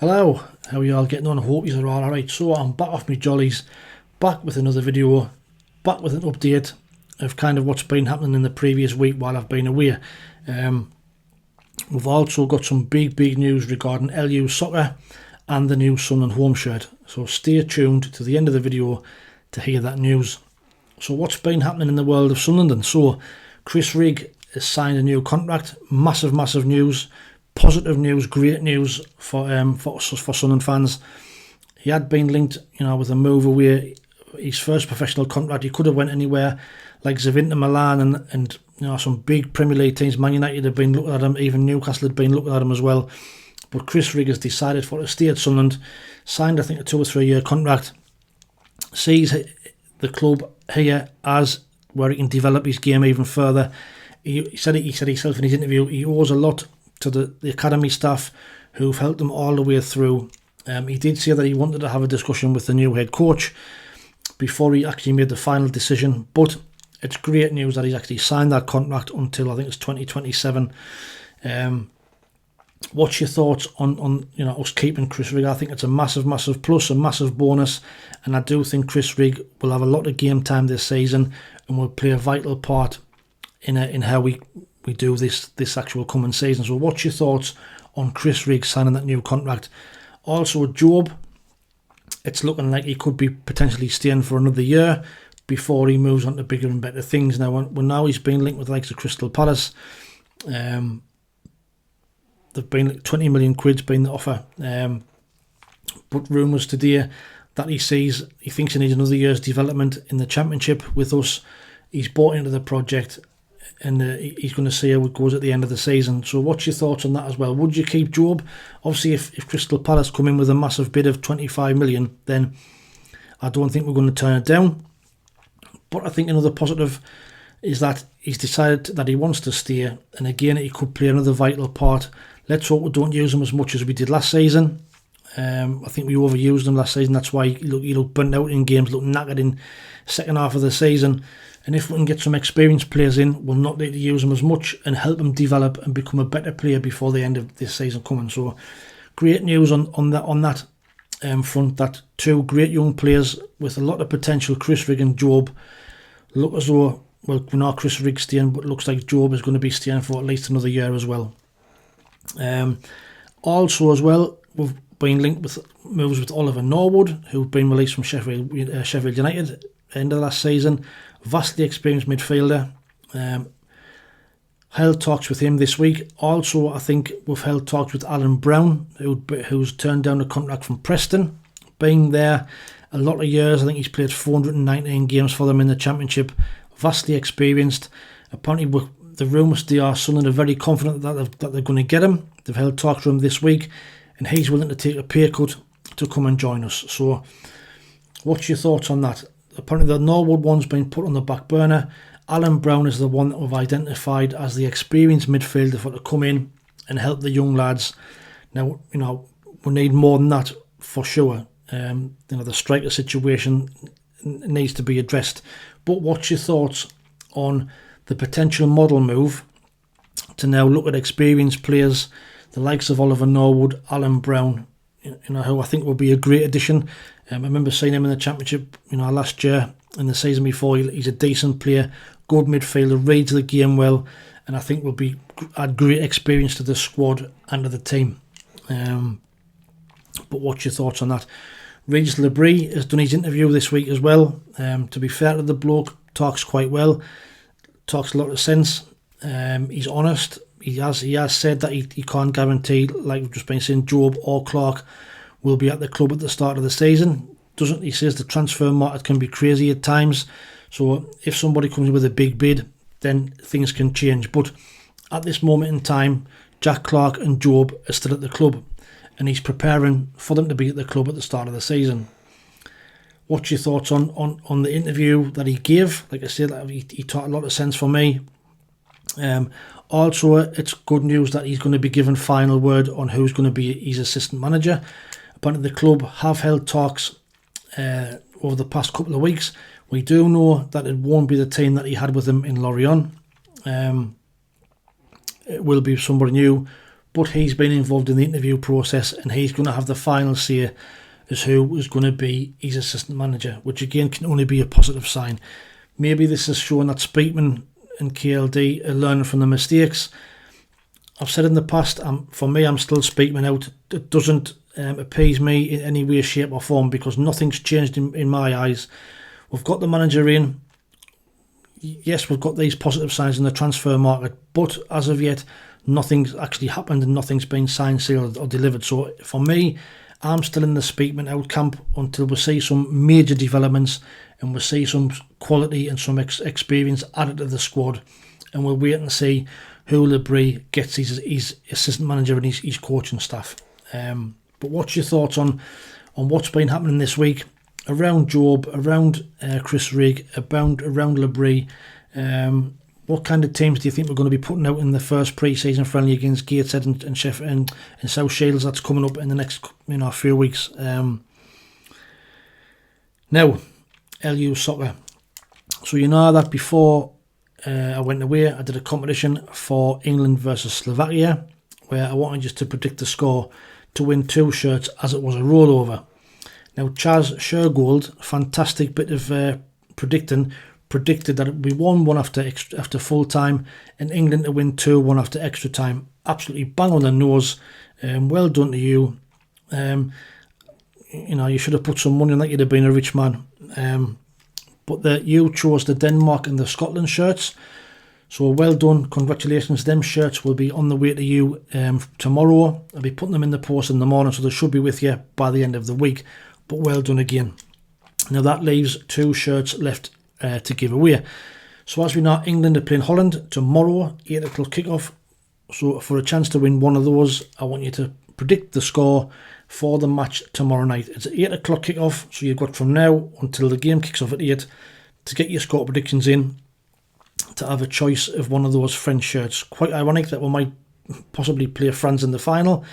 Hello, how are you all getting on? I hope you're all alright. So I'm back off my jollies, back with another video, back with an update of kind of what's been happening in the previous week while I've been away. We've also got some big news regarding LUSOCCER and the new Sunderland home shirt. So stay tuned to the end of the video to hear that news. So what's been happening in the world of Sunderland? So Chris Rigg has signed a new contract. Massive news. Positive news, great news for Sunderland fans. He had been linked, with a move away. His first professional contract. He could have went anywhere, like Inter Milan and some big Premier League teams. Man United have been looking at him. Even Newcastle had been looking at him as well. But Chris Rigg has decided to stay at Sunderland. Signed, I think, a 2 or 3 year contract. Sees the club here as where he can develop his game even further. He said himself in his interview. He owes a lot to the academy staff who've helped him all the way through. He did say that he wanted to have a discussion with the new head coach before he actually made the final decision, but it's great news that he's actually signed that contract until I think it's 2027. What's your thoughts on us keeping Chris Rigg? I think it's a massive plus, a massive bonus, and I do think Chris Rigg will have a lot of game time this season and will play a vital part in how we do this actual coming season. So what's your thoughts on Chris Rigg signing that new contract? Also Job, it's looking like he could be potentially staying for another year before he moves on to bigger and better things. Now he's been linked with the likes of Crystal Palace. They've been like 20 million quid's been the offer. But rumours today that he thinks he needs another year's development in the Championship with us. He's bought into the project, and he's going to see how it goes at the end of the season. So what's your thoughts on that as well? Would you keep Job? Obviously, if Crystal Palace come in with a massive bid of 25 million, then I don't think we're going to turn it down. But I think another positive is that he's decided that he wants to stay, and again, he could play another vital part. Let's hope we don't use him as much as we did last season. I think we overused him last season. That's why he looked burnt out in games, looked knackered in second half of the season. And if we can get some experienced players in, we'll not need to use them as much and help him develop and become a better player before the end of this season coming. So great news on that front. That two great young players with a lot of potential, Chris Rigg and Job, look as though, well, we know Chris Rigg staying, but it looks like Job is going to be staying for at least another year as well. Also as well, we've been linked with moves with Oliver Norwood, who've been released from Sheffield United end of last season. Vastly experienced midfielder. Held talks with him this week. Also, I think we've held talks with Alan Browne, who's turned down a contract from Preston. Been there a lot of years. I think he's played 419 games for them in the Championship. Vastly experienced. Apparently, the rumours they are Sunderland are very confident that they're going to get him. They've held talks with him this week, and he's willing to take a pay cut to come and join us. So, what's your thoughts on that? Apparently the Norwood one's been put on the back burner. Alan Browne is the one that we've identified as the experienced midfielder for to come in and help the young lads. Now, we need more than that for sure. The striker situation needs to be addressed. But what's your thoughts on the potential model move to now look at experienced players, the likes of Oliver Norwood, Alan Browne, who I think will be a great addition. I remember seeing him in the Championship, last year and the season before. He's a decent player, good midfielder, reads the game well, and I think will add great experience to the squad and to the team. But what's your thoughts on that? Regis Bris has done his interview this week as well. To be fair to the bloke, talks quite well, talks a lot of sense. He's honest. He has said that he can't guarantee, like we've just been saying, Job or Clark will be at the club at the start of the season. He says the transfer market can be crazy at times, so if somebody comes in with a big bid, then things can change. But at this moment in time, Jack Clark and Job are still at the club, and he's preparing for them to be at the club at the start of the season. What's your thoughts on the interview that he gave? Like I said, he taught a lot of sense for me. Also, it's good news that he's going to be given final word on who's going to be his assistant manager. Apparently the club have held talks over the past couple of weeks. We do know that it won't be the team that he had with him in Lorient. It will be somebody new, but he's been involved in the interview process and he's going to have the final say as who is going to be his assistant manager, which again can only be a positive sign. Maybe this is showing that Speakman and KLD are learning from the mistakes. I've said in the past, for me, I'm still Speakman out. It doesn't appease me in any way, shape or form, because nothing's changed in my eyes. We've got the manager in. Yes, we've got these positive signs in the transfer market, but as of yet, nothing's actually happened and nothing's been signed, sealed or delivered. So for me, I'm still in the Speakman out camp until we see some major developments and we see some quality and some experience added to the squad, and we'll wait and see who Bris gets his assistant manager and his coaching staff. But what's your thoughts on what's been happening this week around Job, around Chris Rigg, around Bris? What kind of teams do you think we're going to be putting out in the first pre-season friendly against Gateshead and Sheffield and South Shields that's coming up in the next few weeks? Now, LU Soccer. So you know that before I went away, I did a competition for England versus Slovakia, where I wanted just to predict the score to win 2 shirts as it was a rollover. Now, Chaz Shergold, fantastic bit of predicted that it would be 1-1 after full time and England to win 2-1 after extra time. Absolutely bang on the nose. Well done to you. You should have put some money on that. You'd have been a rich man. But you chose the Denmark and the Scotland shirts. So well done. Congratulations. Them shirts will be on the way to you tomorrow. I'll be putting them in the post in the morning, so they should be with you by the end of the week. But well done again. Now that leaves 2 shirts left to give away. So as we know, England are playing Holland tomorrow, 8 o'clock kickoff. So for a chance to win one of those, I want you to predict the score for the match tomorrow night. It's at 8 o'clock kickoff, so you've got from now until the game kicks off at 8 to get your score predictions in, to have a choice of one of those French shirts. Quite ironic that we might possibly play France in the final,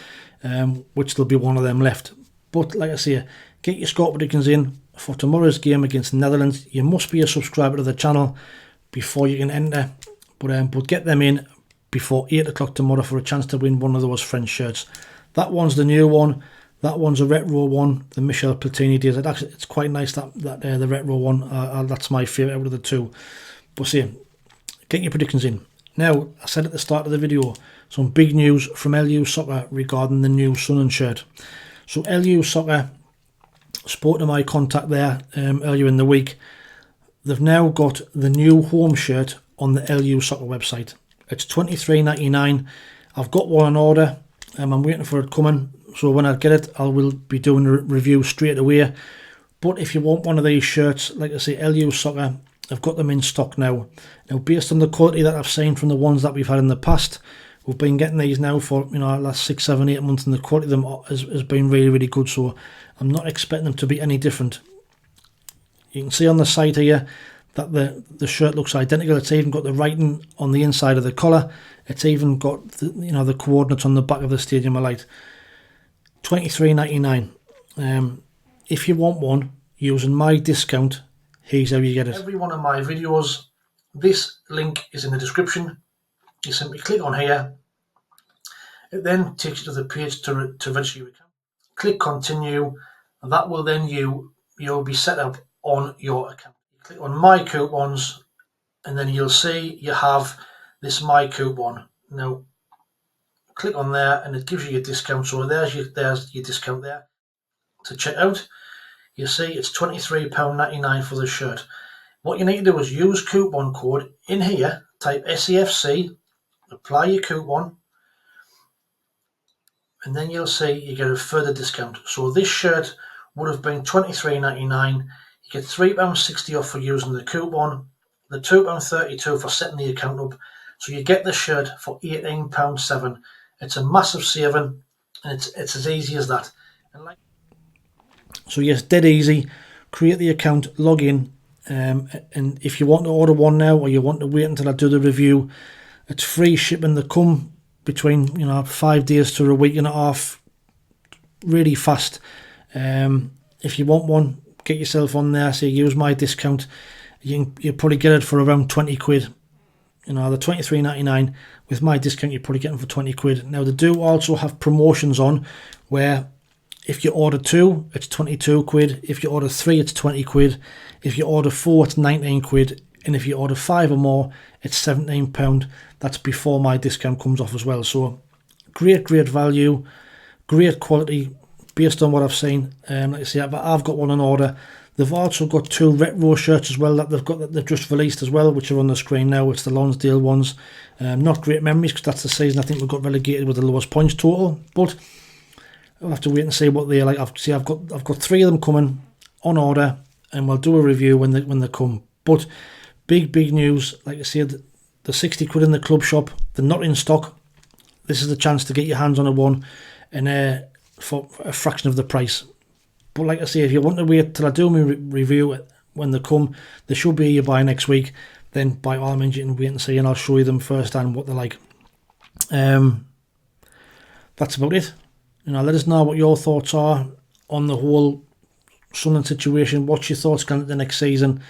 which there'll be one of them left. But like I say, get your score predictions in for tomorrow's game against the Netherlands. You must be a subscriber to the channel before you can enter, but get them in before 8 o'clock tomorrow for a chance to win one of those French shirts. That one's the new one. That one's a retro one, the Michel Platini days. It's quite nice that the retro one. That's my favourite out of the 2. But see, get your predictions in. Now, I said at the start of the video, some big news from LU Soccer regarding the new Sunderland shirt. So LU Soccer spoke to my contact there earlier in the week. They've now got the new home shirt on the LU Soccer website. It's $23.99. I've got one on order. I'm waiting for it coming. So when I get it, I will be doing a review straight away. But if you want one of these shirts, like I say, LU Soccer, I've got them in stock now. Now, based on the quality that I've seen from the ones that we've had in the past, we've been getting these now for the last 6, 7, 8 months, and the quality of them has been really, really good. So I'm not expecting them to be any different. You can see on the site here that the shirt looks identical. It's even got the writing on the inside of the collar. It's even got the coordinates on the back of the Stadium of Light. $23.99. If you want one using my discount, here's how you get it. Every one of my videos, this link is in the description. You simply click on here. It then takes you to the page to register your account. Click continue, and that will then you'll be set up on your account. You click on my coupons, and then you'll see you have this my coupon. Now click on there and it gives you your discount. So there's your discount there. To check out, you see it's £23.99 for the shirt. What you need to do is use coupon code in here, type SAFC, apply your coupon, and then you'll see you get a further discount. So this shirt would have been £23.99. You get £3.60 off for using the coupon, the £2.32 for setting the account up. So you get the shirt for £18.07. It's a massive saving, and it's as easy as that. So yes, dead easy. Create the account, log in, and if you want to order one now, or you want to wait until I do the review, it's free shipping. They come between 5 days to a week and a half, really fast. If you want one, get yourself on there. So use my discount. You'll probably get it for around 20 quid. You know, they're £23.99. With my discount, you probably get them for 20 quid. Now, they do also have promotions on where if you order 2, it's 22 quid. If you order 3, it's 20 quid. If you order 4, it's 19 quid. And if you order 5 or more, it's £17. That's before my discount comes off as well. So, great value, great quality based on what I've seen. Like I say, I've got one on order. They've also got 2 retro shirts as well that they've just released as well, which are on the screen now. It's the Lonsdale ones. Not great memories because that's the season I think we got relegated with the lowest points total. But I'll have to wait and see what they're like. I've got 3 of them coming on order, and we'll do a review when they come. But big news, like I said, the 60 quid in the club shop. They're not in stock. This is the chance to get your hands on a one, and for a fraction of the price. But like I say, if you want to wait till I do my review when they come, they should be here by next week. Then by all means you can wait and see, and I'll show you them firsthand what they're like. That's about it. You know, let us know what your thoughts are on the whole Sunderland situation. What's your thoughts going into the next season?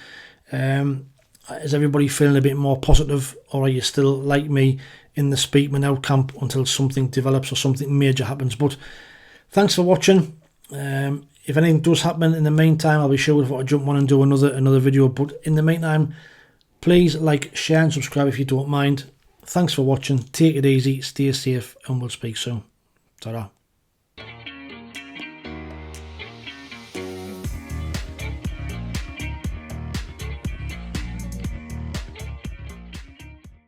Is everybody feeling a bit more positive, or are you still like me in the Speakman out camp until something develops or something major happens? But thanks for watching. If anything does happen in the meantime, I'll be sure to jump on and do another video. But in the meantime, please like, share and subscribe if you don't mind. Thanks for watching. Take it easy, stay safe, and we'll speak soon. Ta-ra.